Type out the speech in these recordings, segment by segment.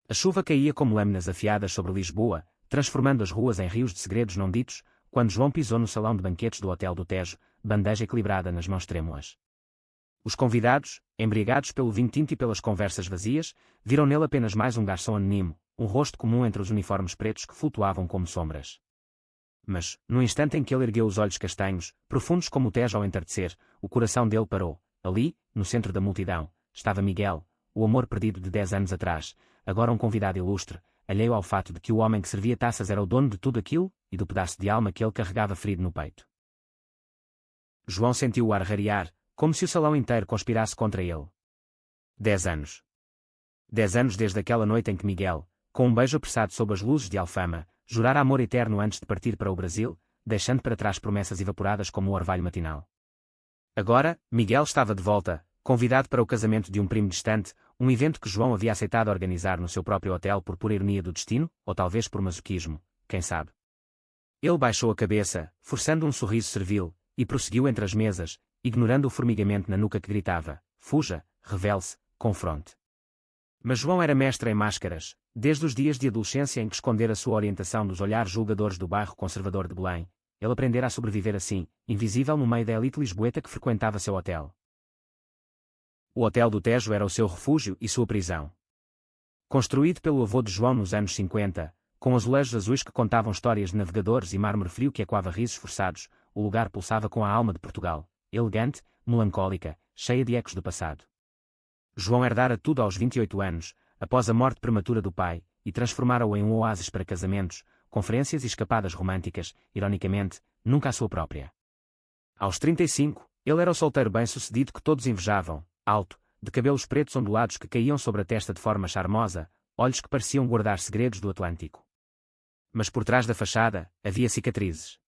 A chuva caía como lâminas afiadas sobre Lisboa, transformando as ruas em rios de segredos não ditos, quando João pisou no salão de banquetes do Hotel do Tejo, bandeja equilibrada nas mãos trêmulas. Os convidados, embriagados pelo vinho tinto e pelas conversas vazias, viram nele apenas mais um garçom anónimo, um rosto comum entre os uniformes pretos que flutuavam como sombras. Mas, no instante em que ele ergueu os olhos castanhos, profundos como o Tejo ao entardecer, o coração dele parou. Ali, no centro da multidão, estava Miguel, o amor perdido de 10 anos atrás, agora um convidado ilustre, alheio ao fato de que o homem que servia taças era o dono de tudo aquilo, e do pedaço de alma que ele carregava ferido no peito. João sentiu o ar rarear, como se o salão inteiro conspirasse contra ele. 10 anos. 10 anos desde aquela noite em que Miguel, com um beijo apressado sob as luzes de Alfama, jurara amor eterno antes de partir para o Brasil, deixando para trás promessas evaporadas como o orvalho matinal. Agora, Miguel estava de volta, convidado para o casamento de um primo distante, um evento que João havia aceitado organizar no seu próprio hotel por pura ironia do destino, ou talvez por masoquismo, quem sabe. Ele baixou a cabeça, forçando um sorriso servil, e prosseguiu entre as mesas, ignorando o formigamento na nuca que gritava: fuja, revele-se, confronte. Mas João era mestre em máscaras, desde os dias de adolescência em que escondera sua orientação dos olhares julgadores do bairro conservador de Belém. Ele aprendera a sobreviver assim, invisível no meio da elite lisboeta que frequentava seu hotel. O Hotel do Tejo era o seu refúgio e sua prisão. Construído pelo avô de João nos anos 50, com azulejos azuis que contavam histórias de navegadores e mármore frio que ecoava risos forçados, o lugar pulsava com a alma de Portugal, elegante, melancólica, cheia de ecos do passado. João herdara tudo aos 28 anos, após a morte prematura do pai, e transformara-o em um oásis para casamentos, conferências e escapadas românticas, ironicamente, nunca a sua própria. Aos 35, ele era o solteiro bem-sucedido que todos invejavam, alto, de cabelos pretos ondulados que caíam sobre a testa de forma charmosa, olhos que pareciam guardar segredos do Atlântico. Mas por trás da fachada, havia cicatrizes.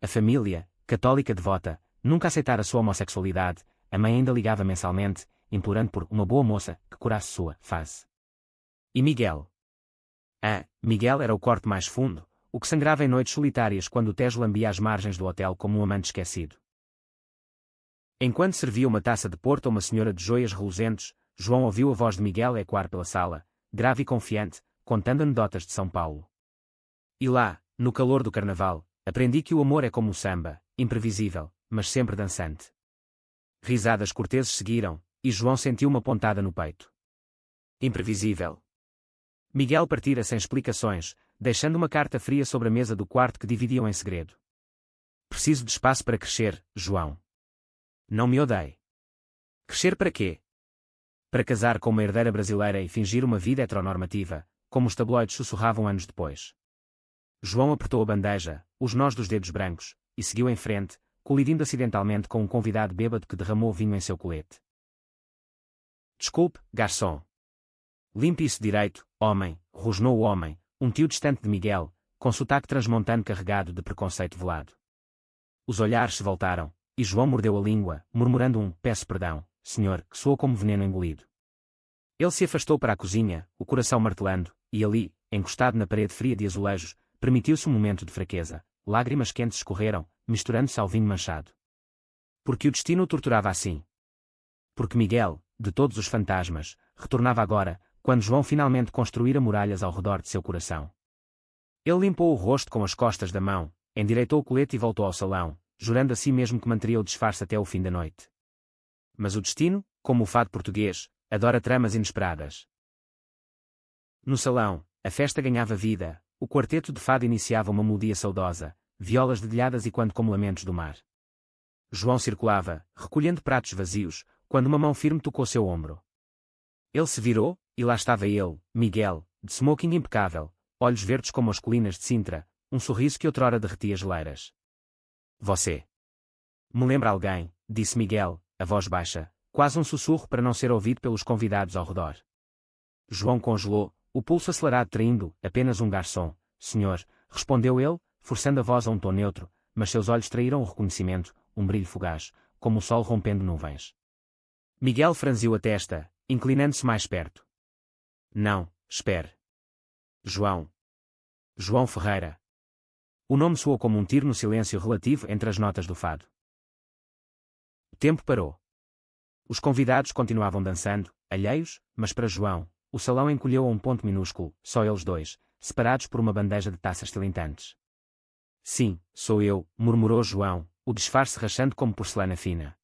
A família, católica devota, nunca aceitara sua homossexualidade, a mãe ainda ligava mensalmente, implorando por uma boa moça que curasse sua face. E Miguel? Miguel era o corte mais fundo, o que sangrava em noites solitárias quando o Tejo lambia as margens do hotel como um amante esquecido. Enquanto servia uma taça de porto a uma senhora de joias reluzentes, João ouviu a voz de Miguel ecoar pela sala, grave e confiante, contando anedotas de São Paulo. E lá, no calor do carnaval, aprendi que o amor é como o samba, imprevisível, mas sempre dançante. Risadas corteses seguiram, e João sentiu uma pontada no peito. Imprevisível. Miguel partira sem explicações, deixando uma carta fria sobre a mesa do quarto que dividiam em segredo. Preciso de espaço para crescer, João. Não me odeie. Crescer para quê? Para casar com uma herdeira brasileira e fingir uma vida heteronormativa, como os tabloides sussurravam anos depois. João apertou a bandeja, os nós dos dedos brancos, e seguiu em frente, colidindo acidentalmente com um convidado bêbado que derramou vinho em seu colete. Desculpe, garçom. Limpe isso direito, homem, rosnou o homem, um tio distante de Miguel, com sotaque transmontano carregado de preconceito velado. Os olhares se voltaram, e João mordeu a língua, murmurando um peço perdão, senhor, que soou como veneno engolido. Ele se afastou para a cozinha, o coração martelando, e ali, encostado na parede fria de azulejos, permitiu-se um momento de fraqueza, lágrimas quentes escorreram, misturando-se ao vinho manchado. Porque o destino o torturava assim. Porque Miguel, de todos os fantasmas, retornava agora, quando João finalmente construíra muralhas ao redor de seu coração. Ele limpou o rosto com as costas da mão, endireitou o colete e voltou ao salão, jurando a si mesmo que manteria o disfarce até o fim da noite. Mas o destino, como o fado português, adora tramas inesperadas. No salão, a festa ganhava vida, o quarteto de fado iniciava uma melodia saudosa, violas dedilhadas e quando como lamentos do mar. João circulava, recolhendo pratos vazios, quando uma mão firme tocou seu ombro. Ele se virou, e lá estava ele, Miguel, de smoking impecável, olhos verdes como as colinas de Sintra, um sorriso que outrora derretia geleiras. Você me lembra alguém, disse Miguel, a voz baixa, quase um sussurro para não ser ouvido pelos convidados ao redor. João congelou, o pulso acelerado traindo, apenas um garçom, senhor, respondeu ele, forçando a voz a um tom neutro, mas seus olhos traíram o reconhecimento, um brilho fugaz, como o sol rompendo nuvens. Miguel franziu a testa, inclinando-se mais perto. Não, espere. João. João Ferreira. O nome soou como um tiro no silêncio relativo entre as notas do fado. O tempo parou. Os convidados continuavam dançando, alheios, mas para João, o salão encolheu a um ponto minúsculo, só eles dois, separados por uma bandeja de taças tilintantes. Sim, sou eu, murmurou João, o disfarce rachando como porcelana fina.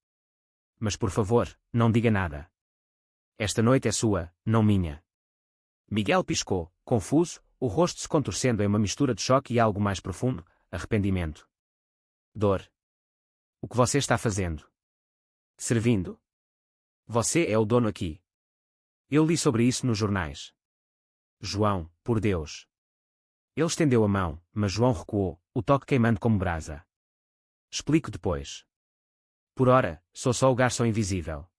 Mas por favor, não diga nada. Esta noite é sua, não minha. Miguel piscou, confuso, o rosto se contorcendo em uma mistura de choque e algo mais profundo, arrependimento. Dor. O que você está fazendo? Servindo. Você é o dono aqui. Eu li sobre isso nos jornais. João, por Deus. Ele estendeu a mão, mas João recuou, o toque queimando como brasa. Explico depois. Por ora, sou só o garçom invisível.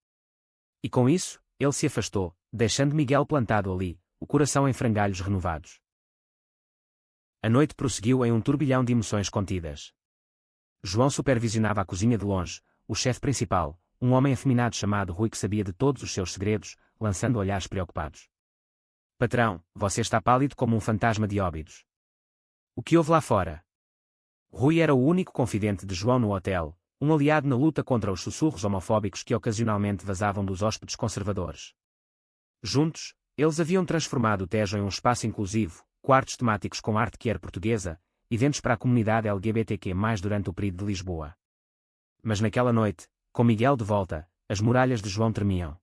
E com isso, ele se afastou, deixando Miguel plantado ali, o coração em frangalhos renovados. A noite prosseguiu em um turbilhão de emoções contidas. João supervisionava a cozinha de longe, o chefe principal, um homem afeminado chamado Rui que sabia de todos os seus segredos, lançando olhares preocupados. Patrão, você está pálido como um fantasma de Óbidos. O que houve lá fora? Rui era o único confidente de João no hotel, um aliado na luta contra os sussurros homofóbicos que ocasionalmente vazavam dos hóspedes conservadores. Juntos, eles haviam transformado o Tejo em um espaço inclusivo, quartos temáticos com arte queer portuguesa, eventos para a comunidade LGBTQ+, durante o período de Lisboa. Mas naquela noite, com Miguel de volta, as muralhas de João tremiam.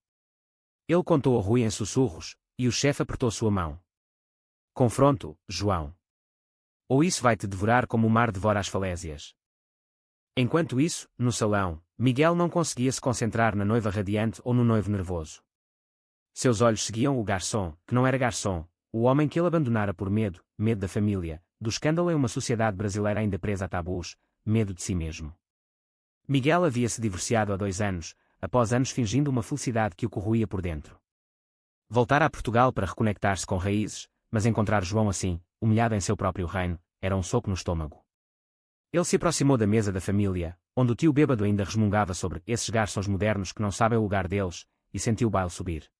Ele contou a Rui em sussurros, e o chefe apertou sua mão. Confronto, João. Ou isso vai te devorar como o mar devora as falésias. Enquanto isso, no salão, Miguel não conseguia se concentrar na noiva radiante ou no noivo nervoso. Seus olhos seguiam o garçom, que não era garçom, o homem que ele abandonara por medo da família, do escândalo em uma sociedade brasileira ainda presa a tabus, medo de si mesmo. Miguel havia se divorciado há 2 anos, após anos fingindo uma felicidade que o corroía por dentro. Voltara a Portugal para reconectar-se com raízes, mas encontrar João assim, humilhado em seu próprio reino, era um soco no estômago. Ele se aproximou da mesa da família, onde o tio bêbado ainda resmungava sobre esses garçons modernos que não sabem o lugar deles, e sentiu o baile subir.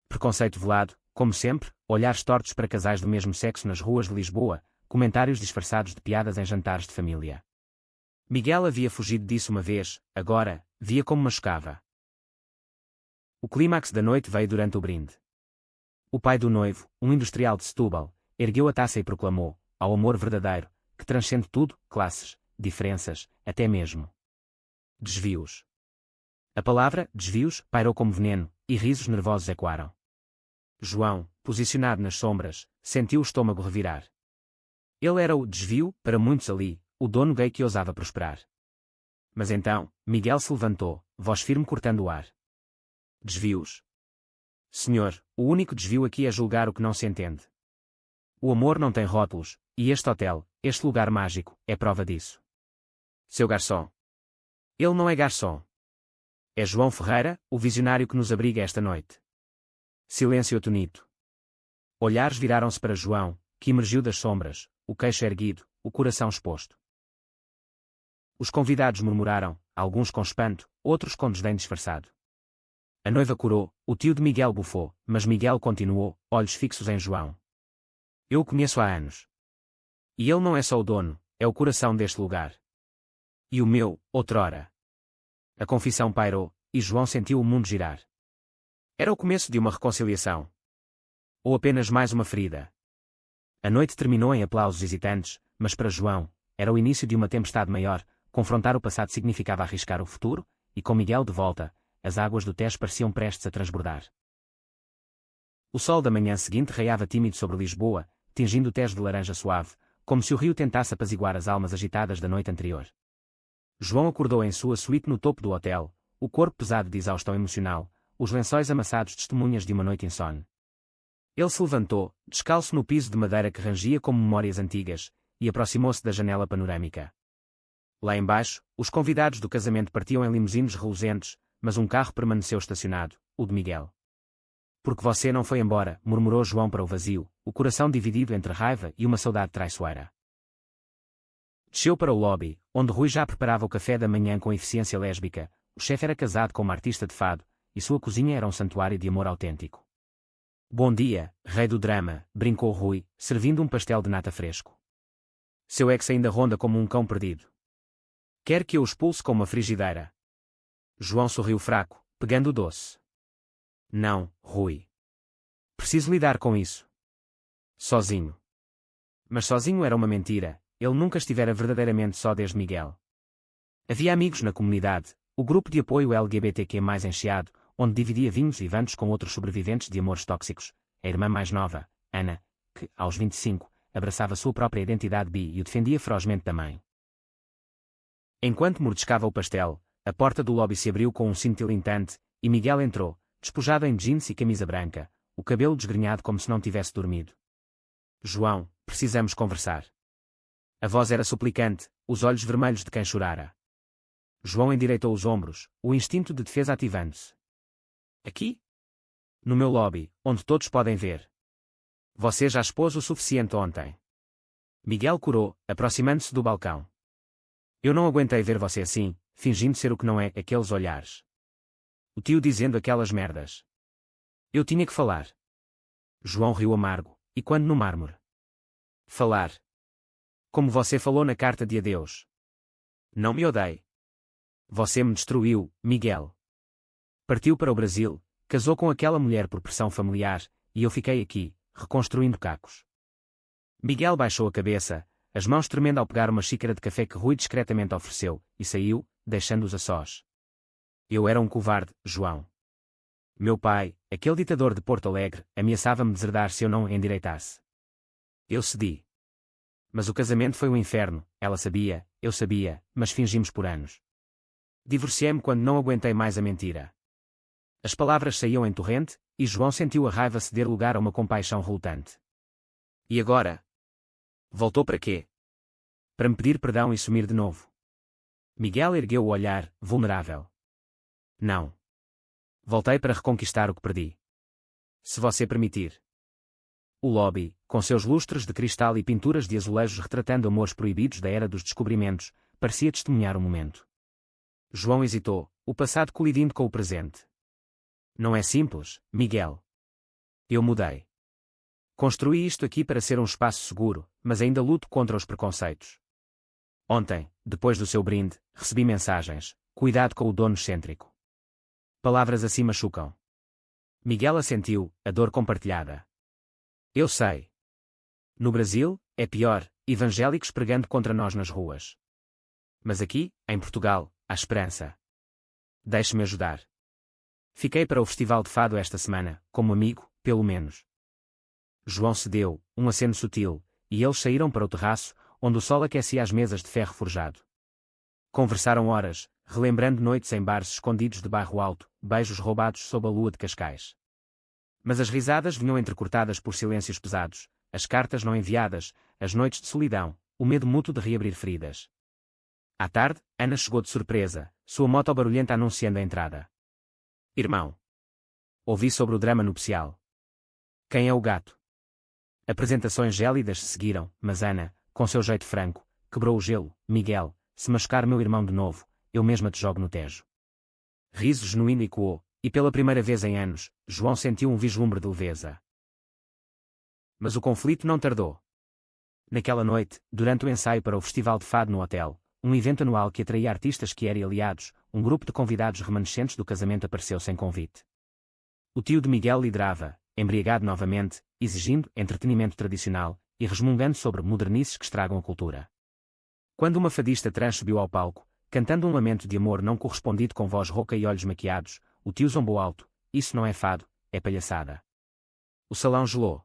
Preconceito velado, como sempre, olhares tortos para casais do mesmo sexo nas ruas de Lisboa, comentários disfarçados de piadas em jantares de família. Miguel havia fugido disso uma vez, agora, via como machucava. O clímax da noite veio durante o brinde. O pai do noivo, um industrial de Setúbal, ergueu a taça e proclamou, ao amor verdadeiro, que transcende tudo, classes, diferenças, até mesmo desvios. A palavra, desvios, pairou como veneno, e risos nervosos ecoaram. João, posicionado nas sombras, sentiu o estômago revirar. Ele era o desvio, para muitos ali, o dono gay que ousava prosperar. Mas então, Miguel se levantou, voz firme cortando o ar. Desvios. Senhor, o único desvio aqui é julgar o que não se entende. O amor não tem rótulos, e este hotel, este lugar mágico, é prova disso. Seu garçom. Ele não é garçom. É João Ferreira, o visionário que nos abriga esta noite. Silêncio atonito. Olhares viraram-se para João, que emergiu das sombras, o queixo erguido, o coração exposto. Os convidados murmuraram, alguns com espanto, outros com desdém disfarçado. A noiva corou, o tio de Miguel bufou, mas Miguel continuou, olhos fixos em João. Eu o conheço há anos. E ele não é só o dono, é o coração deste lugar. E o meu, outrora. A confissão pairou, e João sentiu o mundo girar. Era o começo de uma reconciliação. Ou apenas mais uma ferida. A noite terminou em aplausos hesitantes, mas para João, era o início de uma tempestade maior. Confrontar o passado significava arriscar o futuro, e com Miguel de volta, as águas do Tejo pareciam prestes a transbordar. O sol da manhã seguinte raiava tímido sobre Lisboa, tingindo o Tejo de laranja suave, como se o rio tentasse apaziguar as almas agitadas da noite anterior. João acordou em sua suíte no topo do hotel, o corpo pesado de exaustão emocional, os lençóis amassados testemunhas de uma noite insone. Ele se levantou, descalço no piso de madeira que rangia como memórias antigas, e aproximou-se da janela panorâmica. Lá embaixo, os convidados do casamento partiam em limusines reluzentes, mas um carro permaneceu estacionado, o de Miguel. Porque você não foi embora, murmurou João para o vazio, o coração dividido entre raiva e uma saudade traiçoeira. Desceu para o lobby, onde Rui já preparava o café da manhã com eficiência lésbica. O chefe era casado com uma artista de fado, e sua cozinha era um santuário de amor autêntico. Bom dia, rei do drama, brincou Rui, servindo um pastel de nata fresco. Seu ex ainda ronda como um cão perdido. Quer que eu o expulse com uma frigideira? João sorriu fraco, pegando o doce. Não, Rui. preciso lidar com isso. Sozinho. Mas sozinho era uma mentira, ele nunca estivera verdadeiramente só desde Miguel. Havia amigos na comunidade, o grupo de apoio LGBTQ mais encheado, onde dividia vinhos e vantos com outros sobreviventes de amores tóxicos, a irmã mais nova, Ana, que, aos 25, abraçava sua própria identidade bi e o defendia ferozmente da mãe. Enquanto mordiscava o pastel, a porta do lobby se abriu com um cintilantante, e Miguel entrou, despojado em jeans e camisa branca, o cabelo desgrenhado como se não tivesse dormido. João, precisamos conversar. A voz era suplicante, os olhos vermelhos de quem chorara. João endireitou os ombros, o instinto de defesa ativando-se. Aqui? No meu lobby, onde todos podem ver. Você já expôs o suficiente ontem. Miguel corou, aproximando-se do balcão. Eu não aguentei ver você assim, fingindo ser o que não é, aqueles olhares. O tio dizendo aquelas merdas. Eu tinha que falar. João riu amargo, e quando no mármore? Falar. Como você falou na carta de adeus. Não me odeie. Você me destruiu, Miguel. Partiu para o Brasil, casou com aquela mulher por pressão familiar, e eu fiquei aqui, reconstruindo cacos. Miguel baixou a cabeça, as mãos tremendo ao pegar uma xícara de café que Rui discretamente ofereceu, e saiu, deixando-os a sós. Eu era um covarde, João. Meu pai, aquele ditador de Porto Alegre, ameaçava-me deserdar se eu não endireitasse. Eu cedi. Mas o casamento foi um inferno, ela sabia, eu sabia, mas fingimos por anos. Divorciei-me quando não aguentei mais a mentira. As palavras saíam em torrente, e João sentiu a raiva ceder lugar a uma compaixão relutante. E agora? Voltou para quê? Para me pedir perdão e sumir de novo. Miguel ergueu o olhar, vulnerável. Não. Voltei para reconquistar o que perdi. Se você permitir. O lobby, com seus lustres de cristal e pinturas de azulejos retratando amores proibidos da era dos descobrimentos, parecia testemunhar o momento. João hesitou, o passado colidindo com o presente. Não é simples, Miguel. Eu mudei. Construí isto aqui para ser um espaço seguro, mas ainda luto contra os preconceitos. Ontem, depois do seu brinde, recebi mensagens. Cuidado com o dono excêntrico. Palavras assim machucam. Miguel assentiu, a dor compartilhada. Eu sei. No Brasil, é pior, evangélicos pregando contra nós nas ruas. Mas aqui, em Portugal, há esperança. Deixe-me ajudar. Fiquei para o Festival de Fado esta semana, como amigo, pelo menos. João cedeu, um aceno sutil, e eles saíram para o terraço, onde o sol aquecia as mesas de ferro forjado. Conversaram horas, relembrando noites em bares escondidos de Barro Alto, beijos roubados sob a lua de Cascais. Mas as risadas vinham entrecortadas por silêncios pesados, as cartas não enviadas, as noites de solidão, o medo mútuo de reabrir feridas. À tarde, Ana chegou de surpresa, sua moto barulhenta anunciando a entrada. Irmão. Ouvi sobre o drama nupcial. Quem é o gato? Apresentações gélidas se seguiram, mas Ana, com seu jeito franco, quebrou o gelo. Miguel, se machucar meu irmão de novo, eu mesma te jogo no Tejo. Riso genuíno ecoou, e pela primeira vez em anos, João sentiu um vislumbre de leveza. Mas o conflito não tardou. Naquela noite, durante o ensaio para o Festival de Fado no hotel, um evento anual que atraía artistas que eram aliados, um grupo de convidados remanescentes do casamento apareceu sem convite. O tio de Miguel liderava, embriagado novamente, exigindo entretenimento tradicional, e resmungando sobre modernices que estragam a cultura. Quando uma fadista trans subiu ao palco, cantando um lamento de amor não correspondido com voz rouca e olhos maquiados, o tio zombou alto: isso não é fado, é palhaçada. O salão gelou.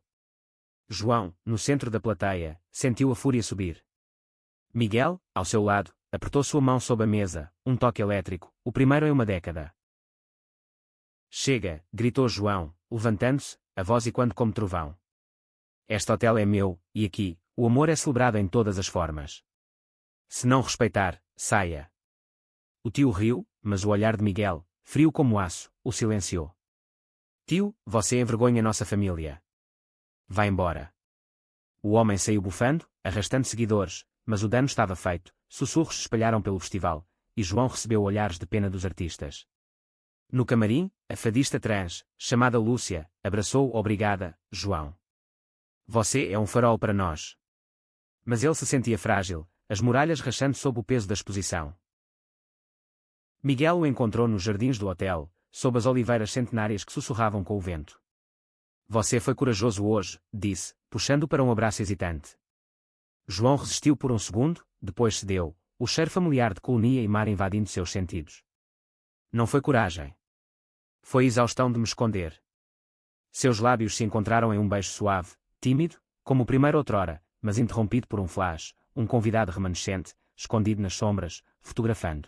João, no centro da plateia, sentiu a fúria subir. Miguel, ao seu lado, apertou sua mão sob a mesa, um toque elétrico, o primeiro em uma década. Chega, gritou João, levantando-se, a voz ecoando como trovão. Este hotel é meu, e aqui, o amor é celebrado em todas as formas. Se não respeitar, saia. O tio riu, mas o olhar de Miguel, frio como aço, o silenciou. Tio, você envergonha nossa família. Vá embora. O homem saiu bufando, arrastando seguidores, mas o dano estava feito, sussurros se espalharam pelo festival, e João recebeu olhares de pena dos artistas. No camarim, a fadista trans, chamada Lúcia, abraçou-o. Obrigada, João. Você é um farol para nós. Mas ele se sentia frágil, as muralhas rachando sob o peso da exposição. Miguel o encontrou nos jardins do hotel, sob as oliveiras centenárias que sussurravam com o vento. Você foi corajoso hoje, disse, puxando-o para um abraço hesitante. João resistiu por um segundo, depois cedeu, o cheiro familiar de colonia e mar invadindo seus sentidos. Não foi coragem. Foi exaustão de me esconder. Seus lábios se encontraram em um beijo suave, tímido, como o primeiro outrora, mas interrompido por um flash, um convidado remanescente, escondido nas sombras, fotografando.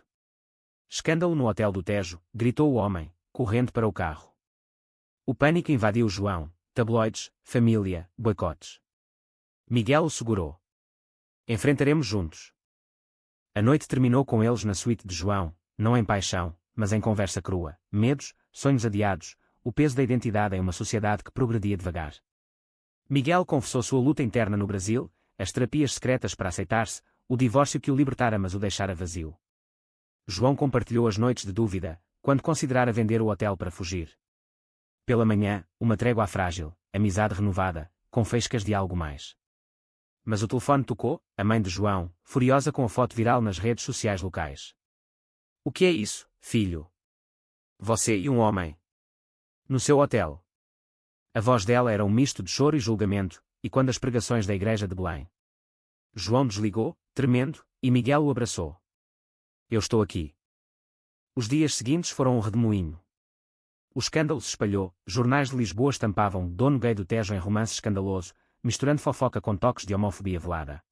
Escândalo no hotel do Tejo, gritou o homem, correndo para o carro. O pânico invadiu João, tabloides, família, boicotes. Miguel o segurou. Enfrentaremos juntos. A noite terminou com eles na suíte de João, não em paixão, mas em conversa crua, medos, sonhos adiados, o peso da identidade em uma sociedade que progredia devagar. Miguel confessou sua luta interna no Brasil, as terapias secretas para aceitar-se, o divórcio que o libertara mas o deixara vazio. João compartilhou as noites de dúvida, quando considerara vender o hotel para fugir. Pela manhã, uma trégua frágil, amizade renovada, com faíscas de algo mais. Mas o telefone tocou, a mãe de João, furiosa com a foto viral nas redes sociais locais. O que é isso, filho? Você e um homem. No seu hotel. A voz dela era um misto de choro e julgamento, e quando as pregações da igreja de Belém. João desligou, tremendo, e Miguel o abraçou. Eu estou aqui. Os dias seguintes foram um redemoinho. O escândalo se espalhou, jornais de Lisboa estampavam dono gay do Tejo em romance escandaloso, misturando fofoca com toques de homofobia velada.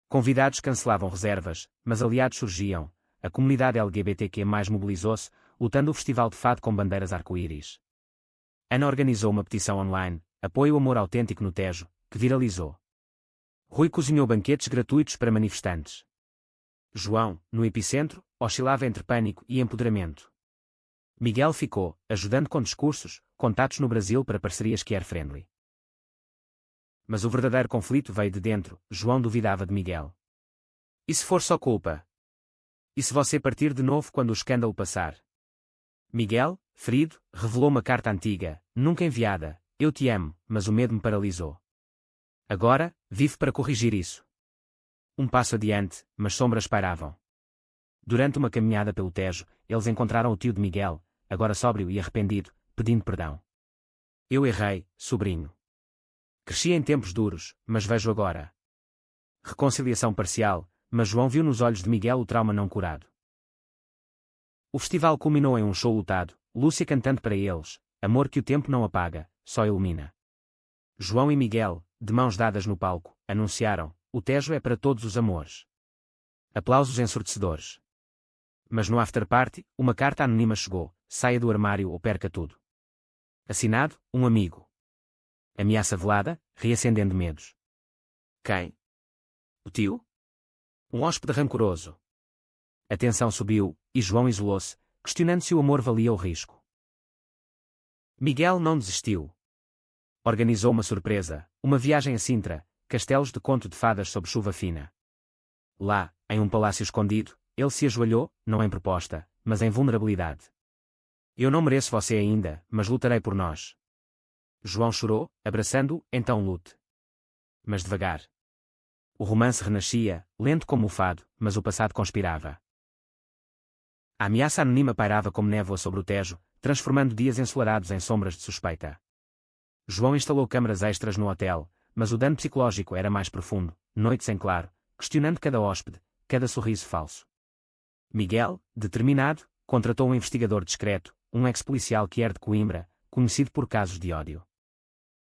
Convidados cancelavam reservas, mas aliados surgiam, a comunidade LGBTQ+ mobilizou-se, lutando o festival de fado com bandeiras arco-íris. Ana organizou uma petição online, Apoio o amor autêntico no Tejo, que viralizou. Rui cozinhou banquetes gratuitos para manifestantes. João, no epicentro, oscilava entre pânico e empoderamento. Miguel ficou, ajudando com discursos, contatos no Brasil para parcerias queer-friendly. Mas o verdadeiro conflito veio de dentro, João duvidava de Miguel. E se for só culpa? E se você partir de novo quando o escândalo passar? Miguel, ferido, revelou uma carta antiga, nunca enviada, eu te amo, mas o medo me paralisou. Agora, vive para corrigir isso. Um passo adiante, mas sombras pairavam. Durante uma caminhada pelo Tejo, eles encontraram o tio de Miguel, agora sóbrio e arrependido, pedindo perdão. Eu errei, sobrinho. Cresci em tempos duros, mas vejo agora. Reconciliação parcial, mas João viu nos olhos de Miguel o trauma não curado. O festival culminou em um show lotado, Lúcia cantando para eles, amor que o tempo não apaga, só ilumina. João e Miguel, de mãos dadas no palco, anunciaram, o Tejo é para todos os amores. Aplausos ensurdecedores. Mas no afterparty, uma carta anônima chegou, saia do armário ou perca tudo. Assinado, um amigo. Ameaça velada, reacendendo medos. Quem? O tio? Um hóspede rancoroso. A tensão subiu, e João isolou-se, questionando se o amor valia o risco. Miguel não desistiu. Organizou uma surpresa, uma viagem a Sintra, castelos de conto de fadas sob chuva fina. Lá, em um palácio escondido, ele se ajoelhou, não em proposta, mas em vulnerabilidade. Eu não mereço você ainda, mas lutarei por nós. João chorou, abraçando-o, então lute. Mas devagar. O romance renascia, lento como o fado, mas o passado conspirava. A ameaça anônima pairava como névoa sobre o Tejo, transformando dias ensolarados em sombras de suspeita. João instalou câmaras extras no hotel, mas o dano psicológico era mais profundo, noites em claro, questionando cada hóspede, cada sorriso falso. Miguel, determinado, contratou um investigador discreto, um ex-policial que era de Coimbra, conhecido por casos de ódio.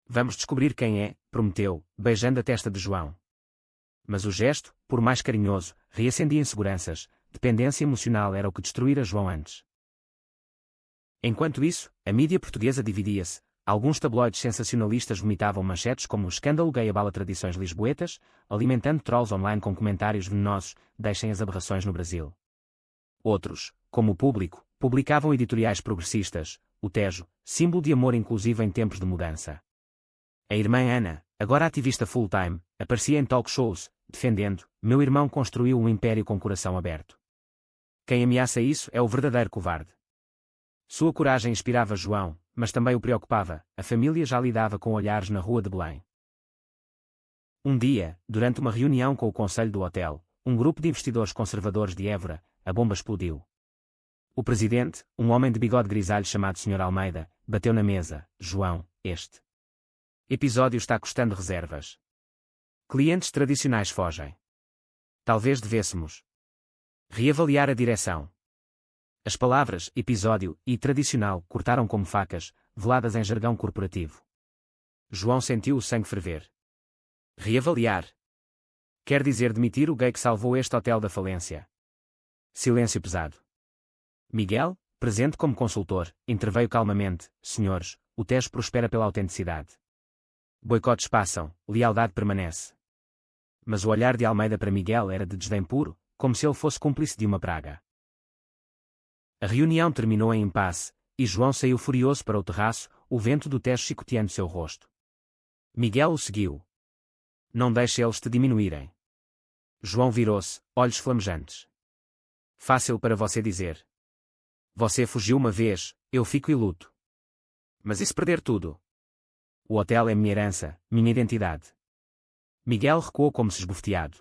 Vamos descobrir quem é, prometeu, beijando a testa de João. Mas o gesto, por mais carinhoso, reacendia inseguranças, dependência emocional era o que destruíra João antes. Enquanto isso, a mídia portuguesa dividia-se, alguns tabloides sensacionalistas vomitavam manchetes como o escândalo gay abala tradições lisboetas, alimentando trolls online com comentários venenosos, deixem as aberrações no Brasil. Outros, como o Público, publicavam editoriais progressistas, o Tejo, símbolo de amor inclusivo em tempos de mudança. A irmã Ana, agora ativista full-time, aparecia em talk shows, defendendo, meu irmão construiu um império com coração aberto. Quem ameaça isso é o verdadeiro covarde. Sua coragem inspirava João, mas também o preocupava, a família já lidava com olhares na rua de Belém. Um dia, durante uma reunião com o conselho do hotel, um grupo de investidores conservadores de Évora, a bomba explodiu. O presidente, um homem de bigode grisalho chamado Sr. Almeida, bateu na mesa, João, este Episódio está custando reservas. Clientes tradicionais fogem. Talvez devêssemos reavaliar a direção. As palavras episódio e tradicional cortaram como facas, veladas em jargão corporativo. João sentiu o sangue ferver. Reavaliar. Quer dizer demitir o gay que salvou este hotel da falência. Silêncio pesado. Miguel, presente como consultor, interveio calmamente: senhores, o Tejo prospera pela autenticidade. Boicotes passam, lealdade permanece. Mas o olhar de Almeida para Miguel era de desdém puro, como se ele fosse cúmplice de uma praga. A reunião terminou em impasse, e João saiu furioso para o terraço, o vento do Tejo chicoteando seu rosto. Miguel o seguiu. Não deixe eles te diminuírem. João virou-se, olhos flamejantes. Fácil para você dizer. Você fugiu uma vez, eu fico e luto. Mas e se perder tudo? O hotel é minha herança, minha identidade. Miguel recuou como se esbofeteado.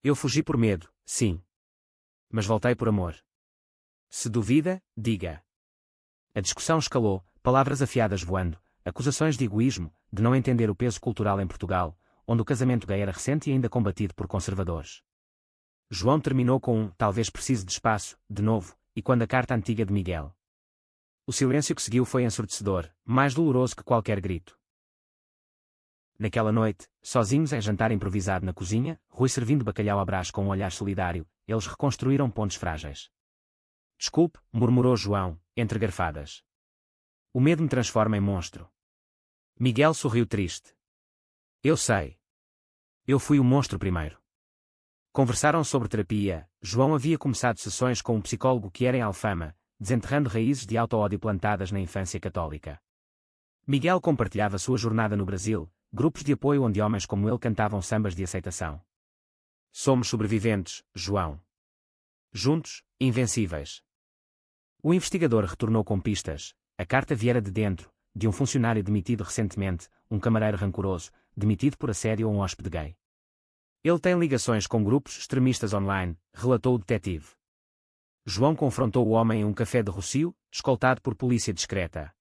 Eu fugi por medo, sim. Mas voltei por amor. Se duvida, diga. A discussão escalou, palavras afiadas voando, acusações de egoísmo, de não entender o peso cultural em Portugal, onde o casamento gay era recente e ainda combatido por conservadores. João terminou com um talvez precise de espaço, de novo, e quando a carta antiga de Miguel. O silêncio que seguiu foi ensurdecedor, mais doloroso que qualquer grito. Naquela noite, sozinhos em jantar improvisado na cozinha, Rui servindo bacalhau à brás com um olhar solidário, eles reconstruíram pontes frágeis. Desculpe, murmurou João, entre garfadas. O medo me transforma em monstro. Miguel sorriu triste. Eu sei. Eu fui o monstro primeiro. Conversaram sobre terapia. João havia começado sessões com um psicólogo que era em Alfama, desenterrando raízes de auto-ódio plantadas na infância católica. Miguel compartilhava sua jornada no Brasil, grupos de apoio onde homens como ele cantavam sambas de aceitação. Somos sobreviventes, João. Juntos, invencíveis. O investigador retornou com pistas. A carta viera de dentro, de um funcionário demitido recentemente, um camareiro rancoroso, demitido por assédio a um hóspede gay. Ele tem ligações com grupos extremistas online, relatou o detetive. João confrontou o homem em um café de Rossio, escoltado por polícia discreta.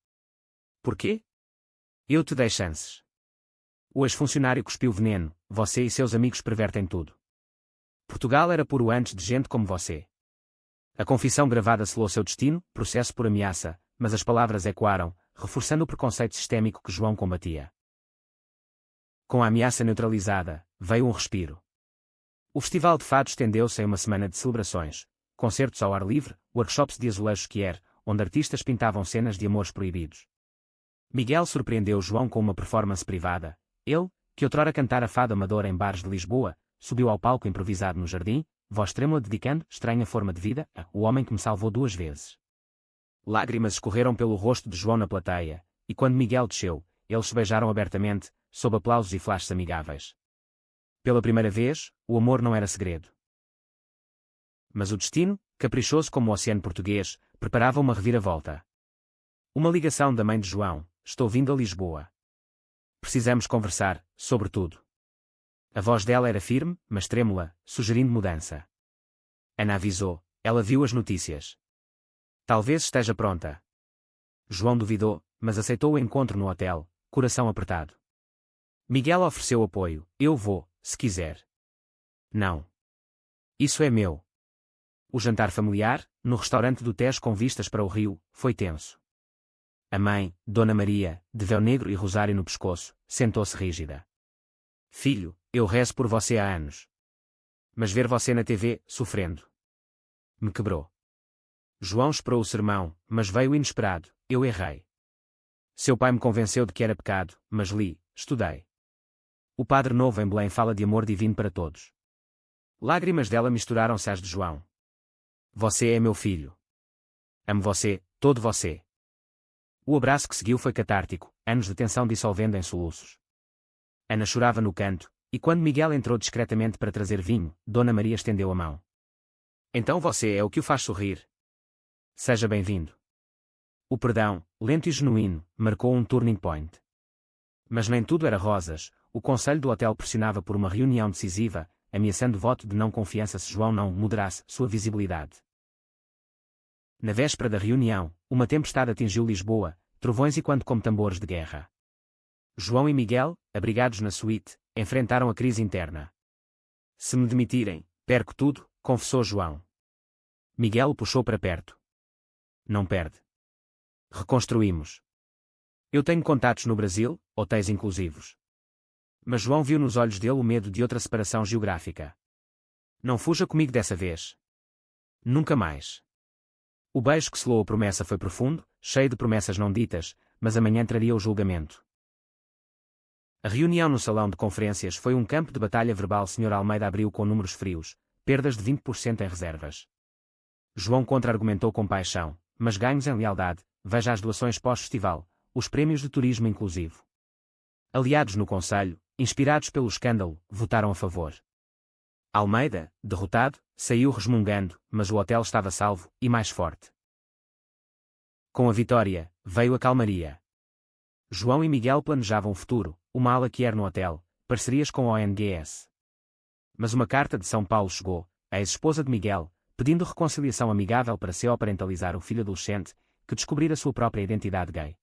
Por quê? Eu te dei chances. O ex-funcionário cuspiu veneno, você e seus amigos pervertem tudo. Portugal era puro antes de gente como você. A confissão gravada selou seu destino, processo por ameaça, mas as palavras ecoaram, reforçando o preconceito sistémico que João combatia. Com a ameaça neutralizada, veio um respiro. O Festival de Fado estendeu-se em uma semana de celebrações, concertos ao ar livre, workshops de azulejos Kier, onde artistas pintavam cenas de amores proibidos. Miguel surpreendeu João com uma performance privada. Ele, que outrora cantara fado amador em bares de Lisboa, subiu ao palco improvisado no jardim, voz trêmula dedicando estranha forma de vida a o homem que me salvou 2 vezes. Lágrimas escorreram pelo rosto de João na plateia, e quando Miguel desceu, eles se beijaram abertamente, sob aplausos e flashes amigáveis. Pela primeira vez, o amor não era segredo. Mas o destino, caprichoso como o oceano português, preparava uma reviravolta. Uma ligação da mãe de João: estou vindo a Lisboa. Precisamos conversar, sobre tudo. A voz dela era firme, mas trêmula, sugerindo mudança. Ana avisou, ela viu as notícias. Talvez esteja pronta. João duvidou, mas aceitou o encontro no hotel, coração apertado. Miguel ofereceu apoio: eu vou, se quiser. Não. Isso é meu. O jantar familiar, no restaurante do Tejo com vistas para o rio, foi tenso. A mãe, Dona Maria, de véu negro e rosário no pescoço, sentou-se rígida. Filho, eu rezo por você há anos. Mas ver você na TV, sofrendo, me quebrou. João esperou o sermão, mas veio inesperado: eu errei. Seu pai me convenceu de que era pecado, mas li, estudei. O Padre Novo em Belém fala de amor divino para todos. Lágrimas dela misturaram-se às de João. Você é meu filho. Amo você, todo você. O abraço que seguiu foi catártico, anos de tensão dissolvendo em soluços. Ana chorava no canto, e quando Miguel entrou discretamente para trazer vinho, Dona Maria estendeu a mão. Então você é o que o faz sorrir. Seja bem-vindo. O perdão, lento e genuíno, marcou um turning point. Mas nem tudo era rosas. O conselho do hotel pressionava por uma reunião decisiva, ameaçando voto de não confiança se João não moderasse sua visibilidade. Na véspera da reunião, uma tempestade atingiu Lisboa, trovões e quando como tambores de guerra. João e Miguel, abrigados na suíte, enfrentaram a crise interna. Se me demitirem, perco tudo, confessou João. Miguel o puxou para perto. Não perde. Reconstruímos. Eu tenho contatos no Brasil, hotéis inclusivos. Mas João viu nos olhos dele o medo de outra separação geográfica. Não fuja comigo dessa vez. Nunca mais. O beijo que selou a promessa foi profundo, cheio de promessas não ditas, mas amanhã traria o julgamento. A reunião no salão de conferências foi um campo de batalha verbal. Sr. Almeida abriu com números frios, perdas de 20% em reservas. João contra-argumentou com paixão, mas ganhos em lealdade, veja as doações pós-festival, os prémios de turismo inclusivo. Aliados no conselho, inspirados pelo escândalo, votaram a favor. Almeida, derrotado, saiu resmungando, mas o hotel estava salvo, e mais forte. Com a vitória, veio a calmaria. João e Miguel planejavam o futuro, uma ala que era no hotel, parcerias com a ONGS. Mas uma carta de São Paulo chegou, a ex-esposa de Miguel, pedindo reconciliação amigável para parentalizar o filho adolescente, que descobrira sua própria identidade gay.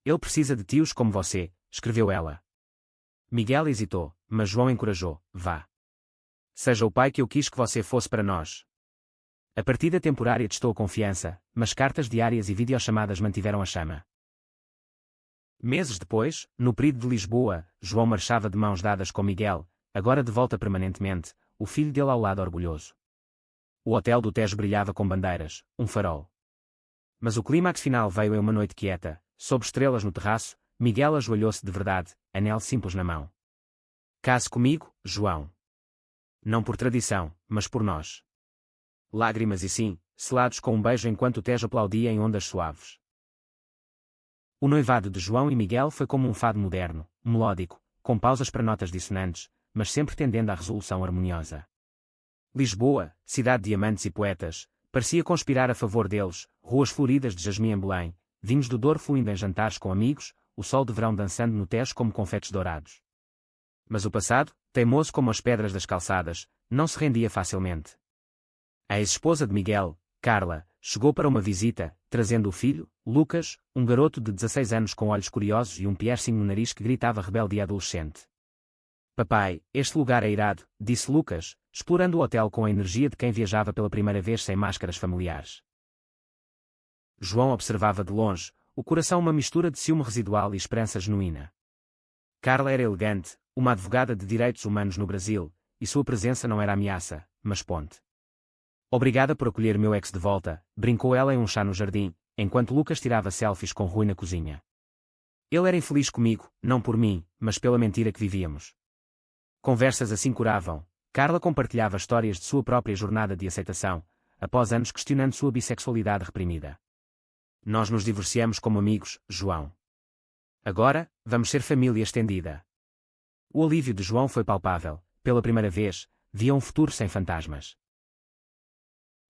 Ele precisa de tios como você, escreveu ela. Miguel hesitou, mas João encorajou, vá. Seja o pai que eu quis que você fosse para nós. A partida temporária testou a confiança, mas cartas diárias e videochamadas mantiveram a chama. Meses depois, no período de Lisboa, João marchava de mãos dadas com Miguel, agora de volta permanentemente, o filho dele ao lado orgulhoso. O hotel do Tejo brilhava com bandeiras, um farol. Mas o clímax final veio em uma noite quieta, sob estrelas no terraço. Miguel ajoelhou-se de verdade, anel simples na mão. Case comigo, João. Não por tradição, mas por nós. Lágrimas e sim, selados com um beijo enquanto o Tejo aplaudia em ondas suaves. O noivado de João e Miguel foi como um fado moderno, melódico, com pausas para notas dissonantes, mas sempre tendendo à resolução harmoniosa. Lisboa, cidade de amantes e poetas, parecia conspirar a favor deles, ruas floridas de jasmim em Belém, vinhos do Douro fluindo em jantares com amigos, o sol de verão dançando no Tejo como confetes dourados. Mas o passado, teimoso como as pedras das calçadas, não se rendia facilmente. A ex-esposa de Miguel, Carla, chegou para uma visita, trazendo o filho, Lucas, um garoto de 16 anos com olhos curiosos e um piercing no nariz que gritava rebeldia adolescente. Papai, este lugar é irado, disse Lucas, explorando o hotel com a energia de quem viajava pela primeira vez sem máscaras familiares. João observava de longe, o coração uma mistura de ciúme residual e esperança genuína. Carla era elegante, uma advogada de direitos humanos no Brasil, e sua presença não era ameaça, mas ponte. Obrigada por acolher meu ex de volta, brincou ela em um chá no jardim, enquanto Lucas tirava selfies com Rui na cozinha. Ele era infeliz comigo, não por mim, mas pela mentira que vivíamos. Conversas assim curavam. Carla compartilhava histórias de sua própria jornada de aceitação, após anos questionando sua bissexualidade reprimida. Nós nos divorciamos como amigos, João. Agora, vamos ser família estendida. O alívio de João foi palpável. Pela primeira vez, via um futuro sem fantasmas.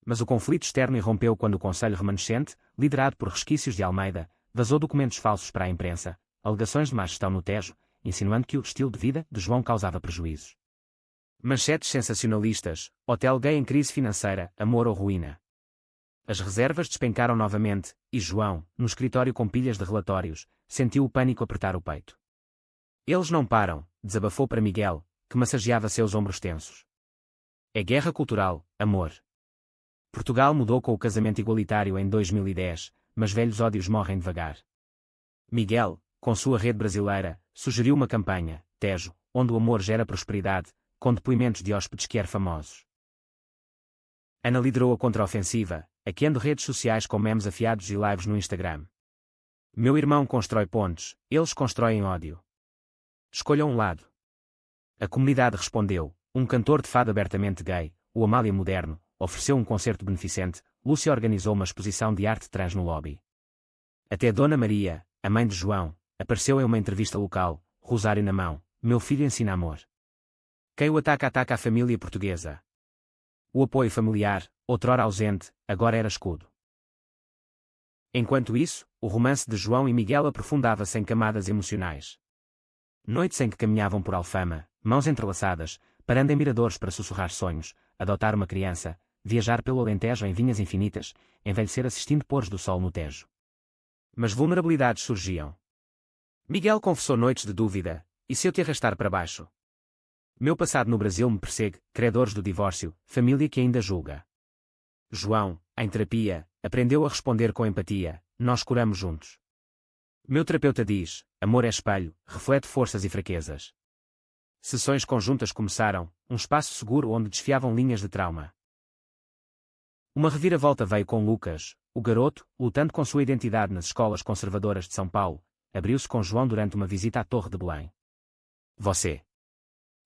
Mas o conflito externo irrompeu quando o conselho remanescente, liderado por resquícios de Almeida, vazou documentos falsos para a imprensa, alegações de má gestão no Tejo, insinuando que o estilo de vida de João causava prejuízos. Manchetes sensacionalistas, hotel gay em crise financeira, amor ou ruína. As reservas despencaram novamente, e João, no escritório com pilhas de relatórios, sentiu o pânico apertar o peito. Eles não param, desabafou para Miguel, que massageava seus ombros tensos. É guerra cultural, amor. Portugal mudou com o casamento igualitário em 2010, mas velhos ódios morrem devagar. Miguel, com sua rede brasileira, sugeriu uma campanha, Tejo, onde o amor gera prosperidade, com depoimentos de hóspedes que eram famosos. Ana liderou a contraofensiva, hackeando redes sociais com memes afiados e lives no Instagram. Meu irmão constrói pontes, eles constroem ódio. Escolham um lado. A comunidade respondeu, um cantor de fado abertamente gay, o Amália Moderno, ofereceu um concerto beneficente, Lúcia organizou uma exposição de arte trans no lobby. Até Dona Maria, a mãe de João, apareceu em uma entrevista local, rosário na mão, meu filho ensina amor. Quem o ataca a família portuguesa. O apoio familiar, outrora ausente, agora era escudo. Enquanto isso, o romance de João e Miguel aprofundava-se em camadas emocionais. Noites em que caminhavam por Alfama, mãos entrelaçadas, parando em miradores para sussurrar sonhos, adotar uma criança, viajar pelo Alentejo em vinhas infinitas, envelhecer assistindo pôres do sol no Tejo. Mas vulnerabilidades surgiam. Miguel confessou noites de dúvida, e se eu te arrastar para baixo? Meu passado no Brasil me persegue, credores do divórcio, família que ainda julga. João, em terapia, aprendeu a responder com empatia, nós curamos juntos. Meu terapeuta diz, amor é espelho, reflete forças e fraquezas. Sessões conjuntas começaram, um espaço seguro onde desfiavam linhas de trauma. Uma reviravolta veio com Lucas, o garoto, lutando com sua identidade nas escolas conservadoras de São Paulo, abriu-se com João durante uma visita à Torre de Belém. Você.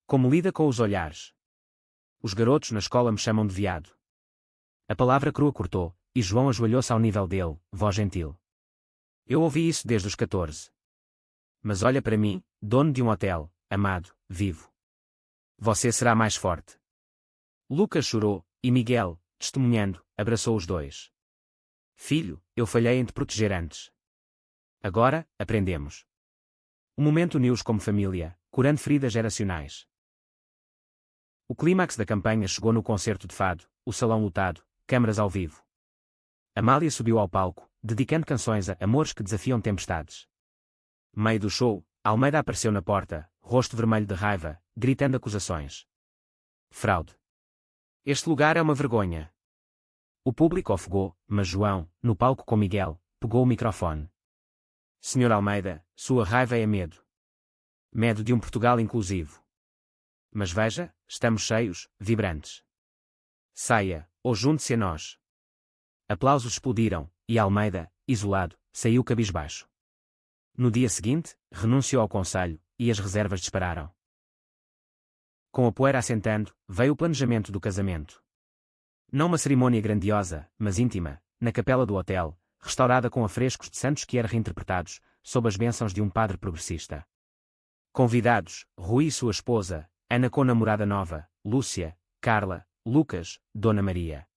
Como lida com os olhares? Os garotos na escola me chamam de viado. A palavra crua cortou, e João ajoelhou-se ao nível dele, voz gentil. Eu ouvi isso desde os 14. Mas olha para mim, dono de um hotel, amado, vivo. Você será mais forte. Lucas chorou, e Miguel, testemunhando, abraçou os dois. Filho, eu falhei em te proteger antes. Agora, aprendemos. O momento uniu-os como família, curando feridas geracionais. O clímax da campanha chegou no concerto de fado, o salão lotado, câmaras ao vivo. Amália subiu ao palco, dedicando canções a amores que desafiam tempestades. Meio do show, Almeida apareceu na porta, rosto vermelho de raiva, gritando acusações. Fraude. Este lugar é uma vergonha. O público ofegou, mas João, no palco com Miguel, pegou o microfone. Senhor Almeida, sua raiva é medo. Medo de um Portugal inclusivo. Mas veja, estamos cheios, vibrantes. Saia, ou junte-se a nós. Aplausos explodiram, e Almeida, isolado, saiu cabisbaixo. No dia seguinte, renunciou ao conselho, e as reservas dispararam. Com a poeira assentando, veio o planejamento do casamento. Não uma cerimônia grandiosa, mas íntima, na capela do hotel, restaurada com afrescos de santos que eram reinterpretados, sob as bênçãos de um padre progressista. Convidados, Rui e sua esposa, Ana com namorada nova, Lúcia, Carla, Lucas, Dona Maria.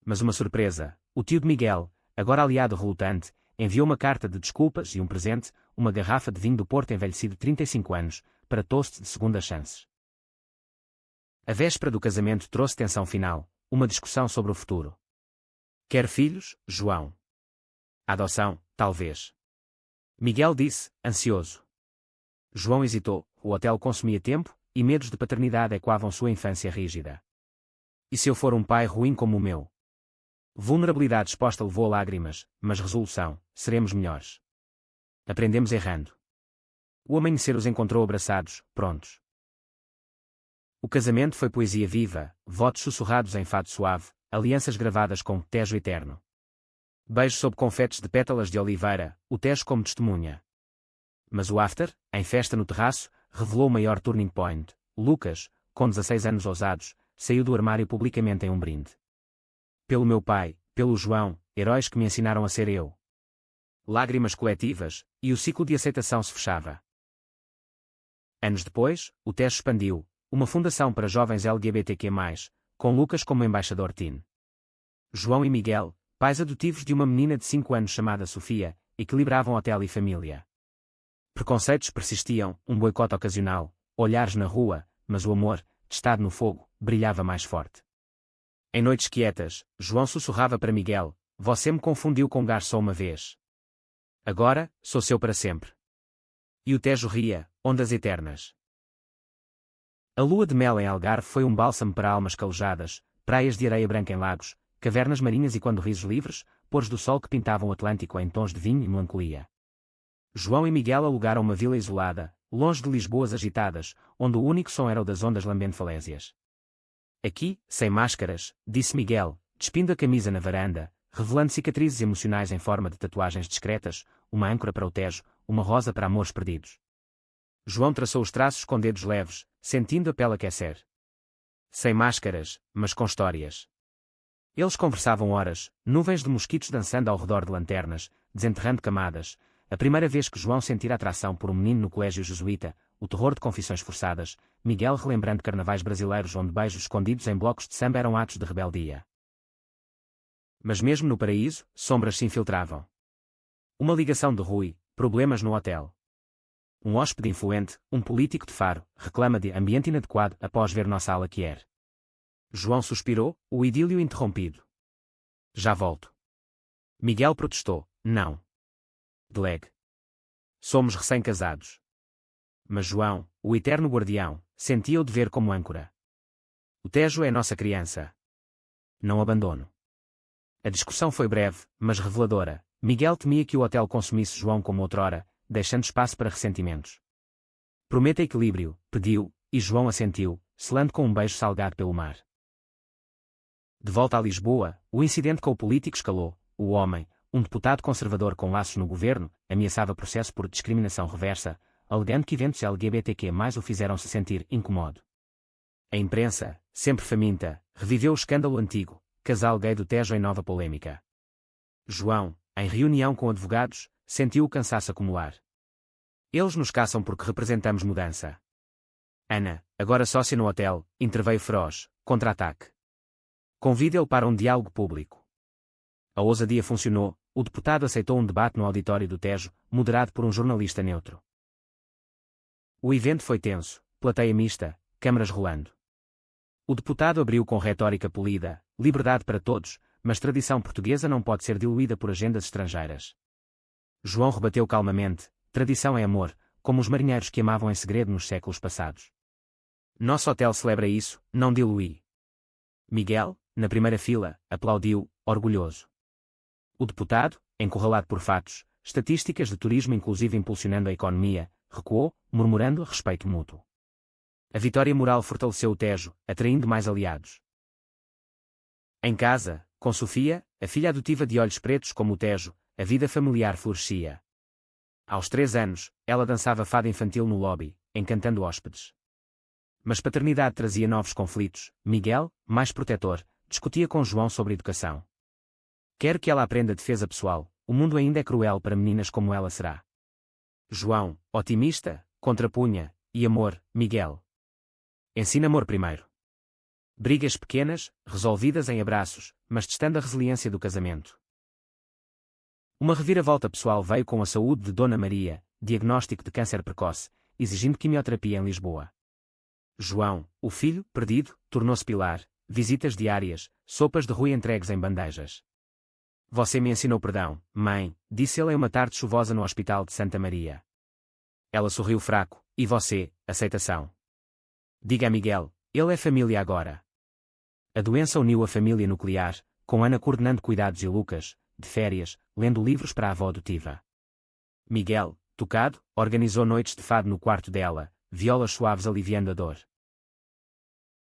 Mas uma surpresa, o tio de Miguel, agora aliado relutante, enviou uma carta de desculpas e um presente, uma garrafa de vinho do Porto envelhecido 35 anos, para toast de segundas chances. A véspera do casamento trouxe tensão final, uma discussão sobre o futuro. Quer filhos, João? Adoção, talvez. Miguel disse, ansioso. João hesitou, o hotel consumia tempo, e medos de paternidade ecoavam sua infância rígida. E se eu for um pai ruim como o meu? Vulnerabilidade exposta levou a lágrimas, mas resolução, seremos melhores. Aprendemos errando. O amanhecer os encontrou abraçados, prontos. O casamento foi poesia viva, votos sussurrados em fado suave, alianças gravadas com Tejo eterno. Beijos sob confetes de pétalas de oliveira, o Tejo como testemunha. Mas o after, em festa no terraço, revelou o maior turning point. Lucas, com 16 anos ousados, saiu do armário publicamente em um brinde. Pelo meu pai, pelo João, heróis que me ensinaram a ser eu. Lágrimas coletivas, e o ciclo de aceitação se fechava. Anos depois, o Tejo expandiu, uma fundação para jovens LGBTQ+, com Lucas como embaixador teen. João e Miguel, pais adotivos de uma menina de 5 anos chamada Sofia, equilibravam hotel e família. Preconceitos persistiam, um boicote ocasional, olhares na rua, mas o amor, testado no fogo, brilhava mais forte. Em noites quietas, João sussurrava para Miguel, você me confundiu com garçom uma vez. Agora, sou seu para sempre. E o Tejo ria, ondas eternas. A lua de mel em Algarve foi um bálsamo para almas calejadas, praias de areia branca em lagos, cavernas marinhas e quando risos livres, pôres do sol que pintavam o Atlântico em tons de vinho e melancolia. João e Miguel alugaram uma vila isolada, longe de Lisboas agitadas, onde o único som era o das ondas lambendo falésias. Aqui, sem máscaras, disse Miguel, despindo a camisa na varanda, revelando cicatrizes emocionais em forma de tatuagens discretas, uma âncora para o Tejo, uma rosa para amores perdidos. João traçou os traços com dedos leves, sentindo a pele aquecer. Sem máscaras, mas com histórias. Eles conversavam horas, nuvens de mosquitos dançando ao redor de lanternas, desenterrando camadas, a primeira vez que João sentira atração por um menino no colégio jesuíta, o terror de confissões forçadas, Miguel relembrando carnavais brasileiros onde beijos escondidos em blocos de samba eram atos de rebeldia. Mas mesmo no paraíso, sombras se infiltravam. Uma ligação de Rui, problemas no hotel. Um hóspede influente, um político de Faro, reclama de ambiente inadequado após ver nossa ala quier. João suspirou, o idílio interrompido. Já volto. Miguel protestou, não. Delegue. Somos recém-casados. Mas João, o eterno guardião, sentia o dever como âncora. O Tejo é nossa criança. Não abandono. A discussão foi breve, mas reveladora. Miguel temia que o hotel consumisse João como outrora, deixando espaço para ressentimentos. Prometa equilíbrio, pediu, e João assentiu, selando com um beijo salgado pelo mar. De volta a Lisboa, o incidente com o político escalou. O homem, um deputado conservador com laços no governo, ameaçava processo por discriminação reversa, alegando que eventos LGBTQ+ o fizeram se sentir incômodo. A imprensa, sempre faminta, reviveu o escândalo antigo, casal gay do Tejo em nova polêmica. João, em reunião com advogados, sentiu o cansaço acumular. Eles nos caçam porque representamos mudança. Ana, agora sócia no hotel, interveio feroz, contra-ataque. Convide-o para um diálogo público. A ousadia funcionou, o deputado aceitou um debate no auditório do Tejo, moderado por um jornalista neutro. O evento foi tenso, plateia mista, câmaras rolando. O deputado abriu com retórica polida, liberdade para todos, mas tradição portuguesa não pode ser diluída por agendas estrangeiras. João rebateu calmamente, tradição é amor, como os marinheiros que amavam em segredo nos séculos passados. Nosso hotel celebra isso, não dilui. Miguel, na primeira fila, aplaudiu, orgulhoso. O deputado, encurralado por fatos, estatísticas de turismo inclusive impulsionando a economia, recuou, murmurando respeito mútuo. A vitória moral fortaleceu o Tejo, atraindo mais aliados. Em casa, com Sofia, a filha adotiva de olhos pretos como o Tejo, a vida familiar florescia. Aos 3 anos, ela dançava fado infantil no lobby, encantando hóspedes. Mas paternidade trazia novos conflitos. Miguel, mais protetor, discutia com João sobre educação. Quero que ela aprenda defesa pessoal, o mundo ainda é cruel para meninas como ela será. João, otimista, contrapunha, e amor, Miguel. Ensina amor primeiro. Brigas pequenas, resolvidas em abraços, mas testando a resiliência do casamento. Uma reviravolta pessoal veio com a saúde de Dona Maria, diagnóstico de câncer precoce, exigindo quimioterapia em Lisboa. João, o filho, perdido, tornou-se pilar, visitas diárias, sopas de Rui entregues em bandejas. Você me ensinou perdão, mãe, disse ele em uma tarde chuvosa no Hospital de Santa Maria. Ela sorriu fraco, e você, aceitação. Diga a Miguel, ele é família agora. A doença uniu a família nuclear, com Ana coordenando cuidados e Lucas, de férias, lendo livros para a avó adotiva. Miguel, tocado, organizou noites de fado no quarto dela, violas suaves aliviando a dor.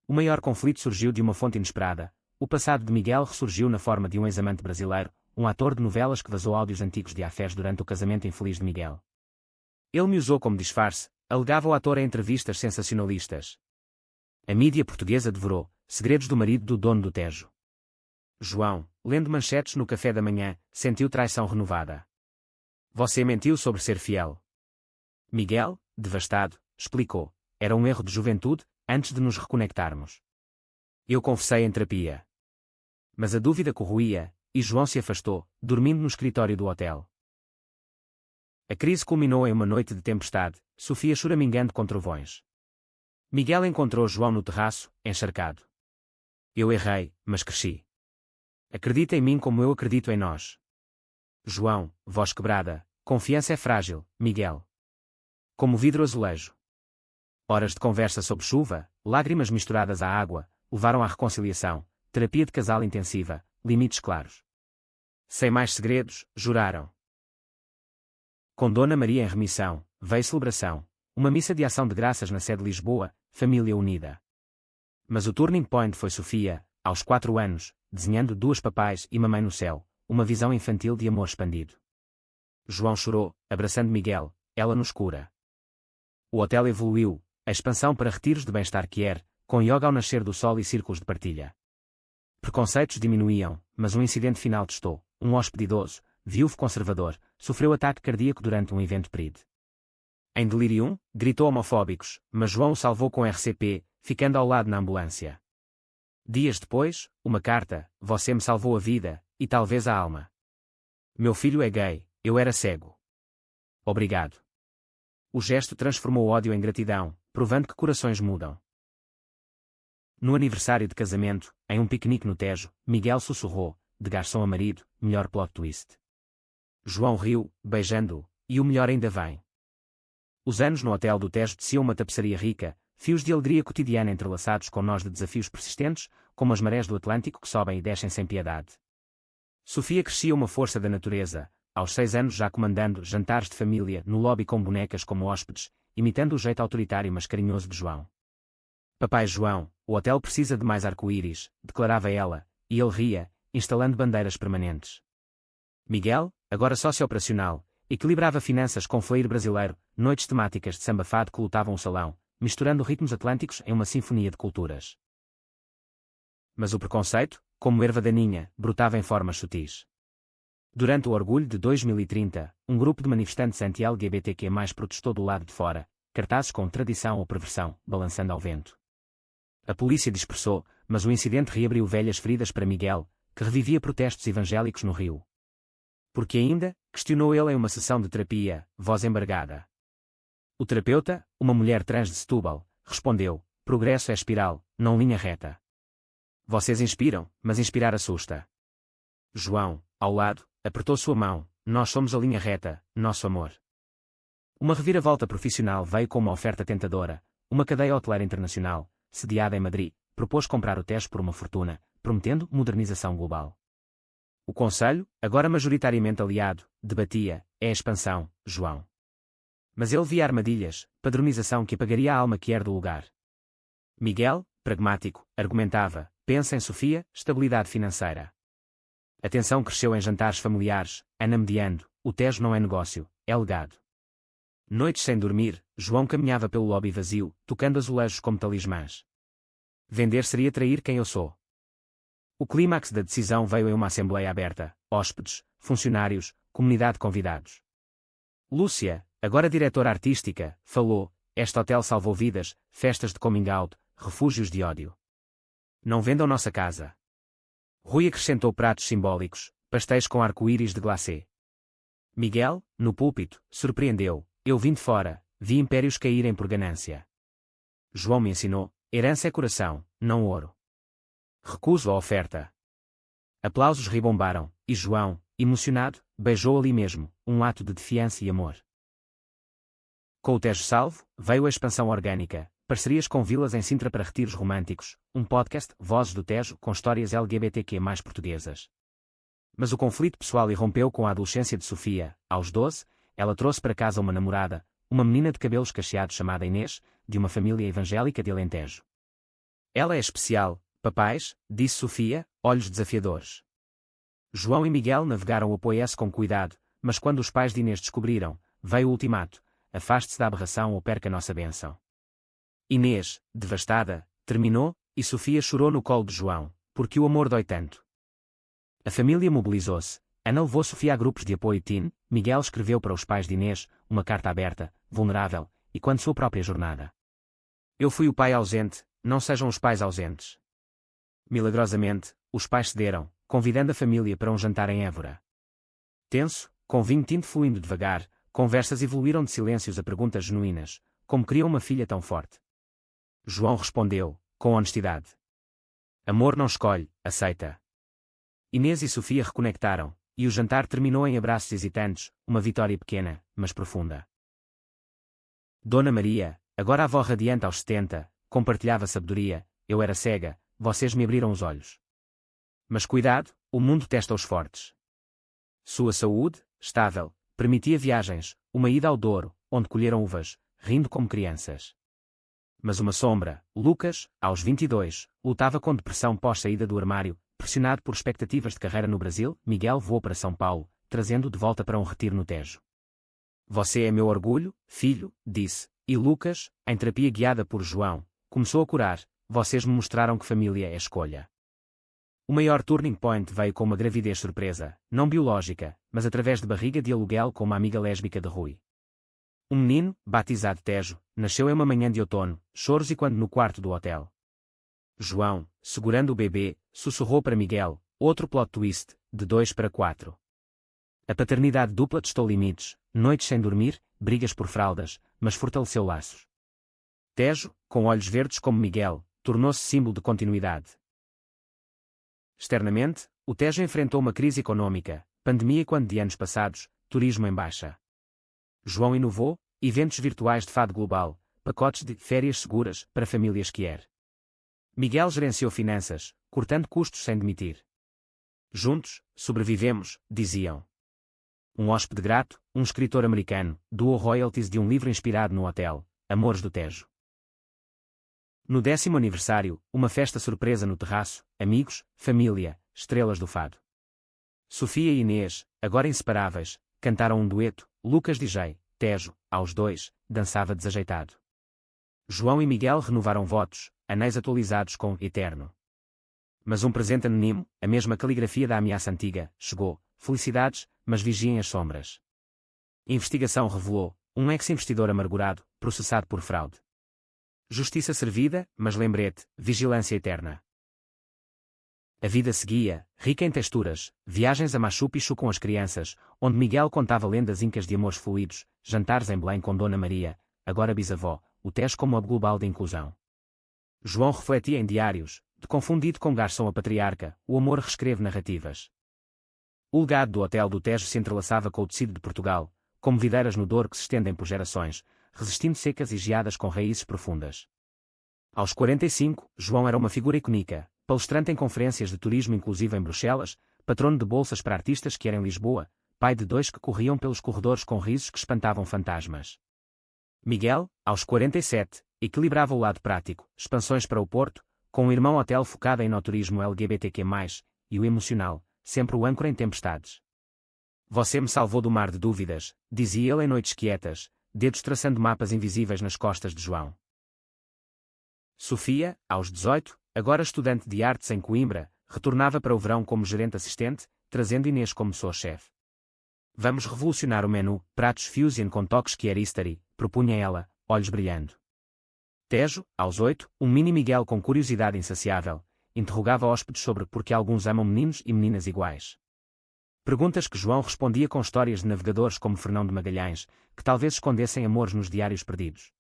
O maior conflito surgiu de uma fonte inesperada. O passado de Miguel ressurgiu na forma de um ex-amante brasileiro, um ator de novelas que vazou áudios antigos de afés durante o casamento infeliz de Miguel. Ele me usou como disfarce, alegava o ator em entrevistas sensacionalistas. A mídia portuguesa devorou segredos do marido do dono do Tejo. João, lendo manchetes no café da manhã, sentiu traição renovada. Você mentiu sobre ser fiel. Miguel, devastado, explicou. Era um erro de juventude, antes de nos reconectarmos. Eu confessei em terapia. Mas a dúvida corroía, e João se afastou, dormindo no escritório do hotel. A crise culminou em uma noite de tempestade, Sofia choramingando com trovões. Miguel encontrou João no terraço, encharcado. Eu errei, mas cresci. Acredita em mim como eu acredito em nós. João, voz quebrada, confiança é frágil, Miguel. Como vidro azulejo. Horas de conversa sob chuva, lágrimas misturadas à água, levaram à reconciliação, terapia de casal intensiva, limites claros. Sem mais segredos, juraram. Com Dona Maria em remissão, veio celebração, uma missa de ação de graças na sede de Lisboa, família unida. Mas o turning point foi Sofia, aos 4 anos, desenhando 2 papais e mamãe no céu, uma visão infantil de amor expandido. João chorou, abraçando Miguel, ela no escura. O hotel evoluiu, a expansão para retiros de bem-estar quier, com yoga ao nascer do sol e círculos de partilha. Preconceitos diminuíam, mas um incidente final testou. Um hóspede idoso, viúvo conservador, sofreu ataque cardíaco durante um evento PRID. Em delirium, gritou homofóbicos, mas João o salvou com RCP, ficando ao lado na ambulância. Dias depois, uma carta, você me salvou a vida, e talvez a alma. Meu filho é gay, eu era cego. Obrigado. O gesto transformou o ódio em gratidão, provando que corações mudam. No aniversário de casamento, em um piquenique no Tejo, Miguel sussurrou, de garçom a marido, melhor plot twist. João riu, beijando-o, e o melhor ainda vem. Os anos no Hotel do Tejo teciam uma tapeçaria rica, fios de alegria cotidiana entrelaçados com nós de desafios persistentes, como as marés do Atlântico que sobem e descem sem piedade. Sofia crescia uma força da natureza, aos 6 anos já comandando jantares de família no lobby com bonecas como hóspedes, imitando o jeito autoritário mas carinhoso de João. Papai João, o hotel precisa de mais arco-íris, declarava ela, e ele ria, instalando bandeiras permanentes. Miguel, agora sócio operacional, equilibrava finanças com flair brasileiro, noites temáticas de samba fado que lotavam o salão, misturando ritmos atlânticos em uma sinfonia de culturas. Mas o preconceito, como erva daninha, brotava em formas sutis. Durante o Orgulho de 2030, um grupo de manifestantes anti-LGBTQ+ protestou do lado de fora, cartazes com tradição ou perversão, balançando ao vento. A polícia dispersou, mas o incidente reabriu velhas feridas para Miguel, que revivia protestos evangélicos no Rio. Porque ainda, questionou ele em uma sessão de terapia, voz embargada. O terapeuta, uma mulher trans de Setúbal, respondeu: progresso é espiral, não linha reta. Vocês inspiram, mas inspirar assusta. João, ao lado, apertou sua mão: nós somos a linha reta, nosso amor. Uma reviravolta profissional veio com uma oferta tentadora. Uma cadeia hoteleira internacional, sediada em Madrid, propôs comprar o Tejo por uma fortuna, prometendo modernização global. O Conselho, agora majoritariamente aliado, debatia: é a expansão, João. Mas ele via armadilhas, padronização que apagaria a alma que era do lugar. Miguel, pragmático, argumentava: pensa em Sofia, estabilidade financeira. A tensão cresceu em jantares familiares, Ana mediando: o Tejo não é negócio, é legado. Noites sem dormir, João caminhava pelo lobby vazio, tocando azulejos como talismãs. Vender seria trair quem eu sou. O clímax da decisão veio em uma assembleia aberta: hóspedes, funcionários, comunidade de convidados. Lúcia, agora diretora artística, falou: este hotel salvou vidas, festas de coming out, refúgios de ódio. Não vendam nossa casa. Rui acrescentou pratos simbólicos, pastéis com arco-íris de glacê. Miguel, no púlpito, surpreendeu: eu vim de fora, vi impérios caírem por ganância. João me ensinou: herança é coração, não ouro. Recuso a oferta. Aplausos ribombaram, e João, emocionado, beijou ali mesmo, um ato de defiança e amor. Com o Tejo salvo, veio a expansão orgânica, parcerias com vilas em Sintra para retiros românticos, um podcast, Vozes do Tejo, com histórias LGBTQ+ portuguesas. Mas o conflito pessoal irrompeu com a adolescência de Sofia. Aos 12, ela trouxe para casa uma namorada, uma menina de cabelos cacheados chamada Inês, de uma família evangélica de Alentejo. Ela é especial, papais, disse Sofia, olhos desafiadores. João e Miguel navegaram o Poiesse com cuidado, mas quando os pais de Inês descobriram, veio o ultimato: afaste-se da aberração ou perca a nossa bênção. Inês, devastada, terminou, e Sofia chorou no colo de João, porque o amor dói tanto. A família mobilizou-se. Ana levou Sofia a grupos de apoio teen, Miguel escreveu para os pais de Inês, uma carta aberta, vulnerável, e quando sua própria jornada. Eu fui o pai ausente, não sejam os pais ausentes. Milagrosamente, os pais cederam, convidando a família para um jantar em Évora. Tenso, com vinho tinto fluindo devagar, conversas evoluíram de silêncios a perguntas genuínas: como queriam uma filha tão forte? João respondeu, com honestidade: amor não escolhe, aceita. Inês e Sofia reconectaram, e o jantar terminou em abraços hesitantes, uma vitória pequena, mas profunda. Dona Maria, agora avó radiante aos 70, compartilhava sabedoria: eu era cega, vocês me abriram os olhos. Mas cuidado, o mundo testa os fortes. Sua saúde, estável, permitia viagens, uma ida ao Douro, onde colheram uvas, rindo como crianças. Mas uma sombra, Lucas, aos 22, lutava com depressão pós-saída do armário, pressionado por expectativas de carreira no Brasil. Miguel voou para São Paulo, trazendo-o de volta para um retiro no Tejo. Você é meu orgulho, filho, disse, e Lucas, em terapia guiada por João, começou a curar: vocês me mostraram que família é escolha. O maior turning point veio com uma gravidez surpresa, não biológica, mas através de barriga de aluguel com uma amiga lésbica de Rui. Um menino, batizado Tejo, nasceu em uma manhã de outono, choros e quando no quarto do hotel. João, segurando o bebê, sussurrou para Miguel: outro plot twist, de 2 para 4. A paternidade dupla testou limites, noites sem dormir, brigas por fraldas, mas fortaleceu laços. Tejo, com olhos verdes como Miguel, tornou-se símbolo de continuidade. Externamente, o Tejo enfrentou uma crise econômica, pandemia e quando de anos passados, turismo em baixa. João inovou, eventos virtuais de fado global, pacotes de férias seguras para famílias quer. Miguel gerenciou finanças, cortando custos sem demitir. Juntos, sobrevivemos, diziam. Um hóspede grato, um escritor americano, doou royalties de um livro inspirado no hotel, Amores do Tejo. No 10º aniversário, uma festa surpresa no terraço, amigos, família, estrelas do fado. Sofia e Inês, agora inseparáveis, cantaram um dueto, Lucas DJ, Tejo, aos dois, dançava desajeitado. João e Miguel renovaram votos, anéis atualizados com Eterno. Mas um presente anónimo, a mesma caligrafia da ameaça antiga, chegou, felicidades, mas vigiem as sombras. Investigação revelou, um ex-investidor amargurado, processado por fraude. Justiça servida, mas lembrete, vigilância eterna. A vida seguia, rica em texturas, viagens a Machu Picchu com as crianças, onde Miguel contava lendas incas de amores fluidos, jantares em Belém com Dona Maria, agora bisavó, o Tejo como hub global de inclusão. João refletia em diários, de confundido com garçom a patriarca, o amor reescreve narrativas. O legado do Hotel do Tejo se entrelaçava com o tecido de Portugal, como videiras no Douro que se estendem por gerações, resistindo secas e geadas com raízes profundas. Aos 45, João era uma figura icônica, palestrante em conferências de turismo inclusivo em Bruxelas, patrono de bolsas para artistas que era em Lisboa, pai de dois que corriam pelos corredores com risos que espantavam fantasmas. Miguel, aos 47, equilibrava o lado prático, expansões para o Porto, com um irmão hotel focado em noturismo LGBTQ+, e o emocional, sempre o âncora em tempestades. Você me salvou do mar de dúvidas, dizia ele em noites quietas, dedos traçando mapas invisíveis nas costas de João. Sofia, aos 18, agora estudante de artes em Coimbra, retornava para o verão como gerente assistente, trazendo Inês como sua chefe. Vamos revolucionar o menu, pratos fusion com toques chiaristari, propunha ela, olhos brilhando. Tejo, aos 8, um mini Miguel com curiosidade insaciável, interrogava hóspedes sobre por que alguns amam meninos e meninas iguais. Perguntas que João respondia com histórias de navegadores como Fernão de Magalhães, que talvez escondessem amores nos diários perdidos.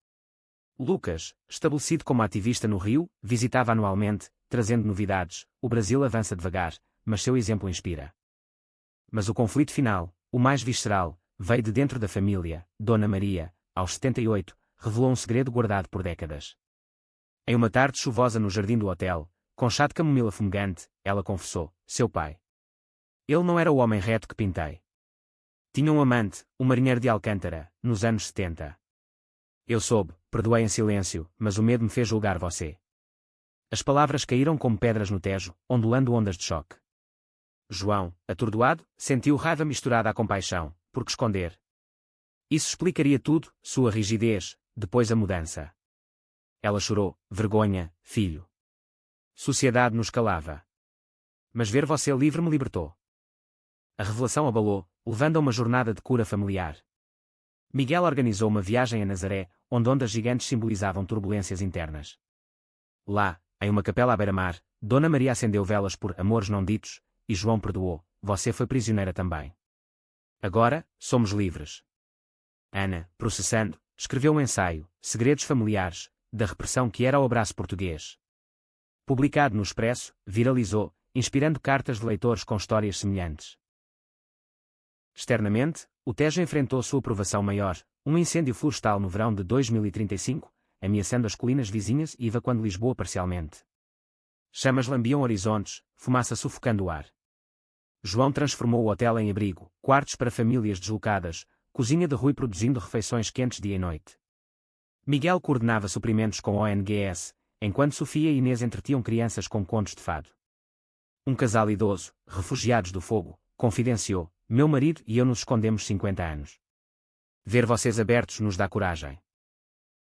Lucas, estabelecido como ativista no Rio, visitava anualmente, trazendo novidades. O Brasil avança devagar, mas seu exemplo inspira. Mas o conflito final, o mais visceral, veio de dentro da família. Dona Maria, aos 78, revelou um segredo guardado por décadas. Em uma tarde chuvosa no jardim do hotel, com chá de camomila fumegante, ela confessou, seu pai. Ele não era o homem reto que pintei. Tinha um amante, um marinheiro de Alcântara, nos anos 70. Eu soube, perdoei em silêncio, mas o medo me fez julgar você. As palavras caíram como pedras no Tejo, ondulando ondas de choque. João, atordoado, sentiu raiva misturada à compaixão, por que esconder? Isso explicaria tudo, sua rigidez, depois a mudança. Ela chorou, vergonha, filho. Sociedade nos calava. Mas ver você livre me libertou. A revelação abalou, levando a uma jornada de cura familiar. Miguel organizou uma viagem a Nazaré, onde ondas gigantes simbolizavam turbulências internas. Lá, em uma capela à beira-mar, Dona Maria acendeu velas por amores não ditos, e João perdoou, você foi prisioneira também. Agora, somos livres. Ana, processando, escreveu um ensaio, Segredos Familiares, da repressão que era o abraço português. Publicado no Expresso, viralizou, inspirando cartas de leitores com histórias semelhantes. Externamente, o Tejo enfrentou sua provação maior, um incêndio florestal no verão de 2035, ameaçando as colinas vizinhas e evacuando Lisboa parcialmente. Chamas lambiam horizontes, fumaça sufocando o ar. João transformou o hotel em abrigo, quartos para famílias deslocadas, cozinha de Rui produzindo refeições quentes dia e noite. Miguel coordenava suprimentos com ONGS, enquanto Sofia e Inês entretiam crianças com contos de fado. Um casal idoso, refugiados do fogo, confidenciou, meu marido e eu nos escondemos 50 anos. Ver vocês abertos nos dá coragem.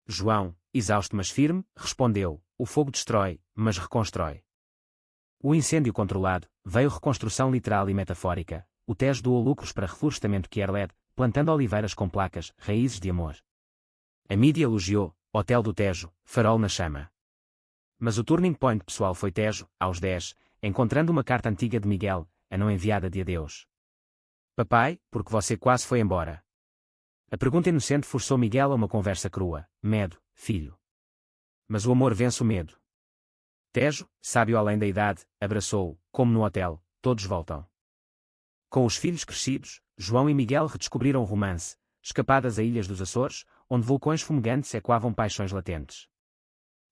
João, exausto mas firme, respondeu, o fogo destrói, mas reconstrói. O incêndio controlado, veio reconstrução literal e metafórica, o Tejo doou lucros para reflorestamento QR-LED, plantando oliveiras com placas, raízes de amor. A mídia elogiou, Hotel do Tejo, farol na chama. Mas o turning point pessoal foi Tejo, aos 10, encontrando uma carta antiga de Miguel, a não enviada de adeus. Papai, porque você quase foi embora. A pergunta inocente forçou Miguel a uma conversa crua, medo, filho. Mas o amor vence o medo. Tejo, sábio além da idade, abraçou-o, como no hotel, todos voltam. Com os filhos crescidos, João e Miguel redescobriram o romance, escapadas a ilhas dos Açores, onde vulcões fumegantes ecoavam paixões latentes.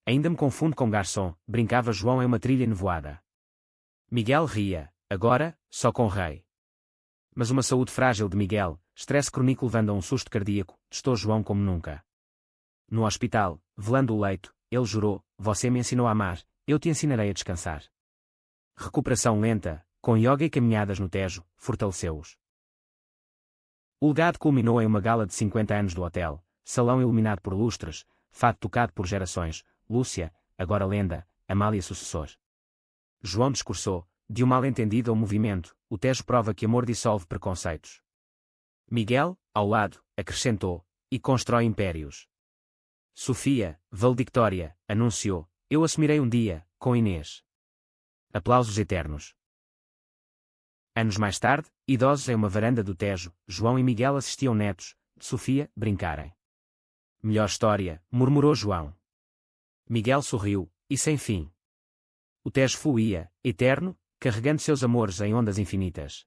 Ainda me confundo com garçom, brincava João em uma trilha nevoada. Miguel ria, agora, só com rei. Mas uma saúde frágil de Miguel, estresse crónico levando a um susto cardíaco, testou João como nunca. No hospital, velando o leito, ele jurou, você me ensinou a amar, eu te ensinarei a descansar. Recuperação lenta, com yoga e caminhadas no Tejo, fortaleceu-os. O legado culminou em uma gala de 50 anos do hotel, salão iluminado por lustres, fado tocado por gerações, Lúcia, agora lenda, Amália sucessor. João discursou, de um mal-entendido ao movimento, o Tejo prova que amor dissolve preconceitos. Miguel, ao lado, acrescentou, e constrói impérios. Sofia, valedictória, anunciou, eu assumirei um dia, com Inês. Aplausos eternos. Anos mais tarde, idosos em uma varanda do Tejo, João e Miguel assistiam netos, de Sofia, brincarem. Melhor história, murmurou João. Miguel sorriu, e sem fim. O Tejo fluía, eterno, carregando seus amores em ondas infinitas.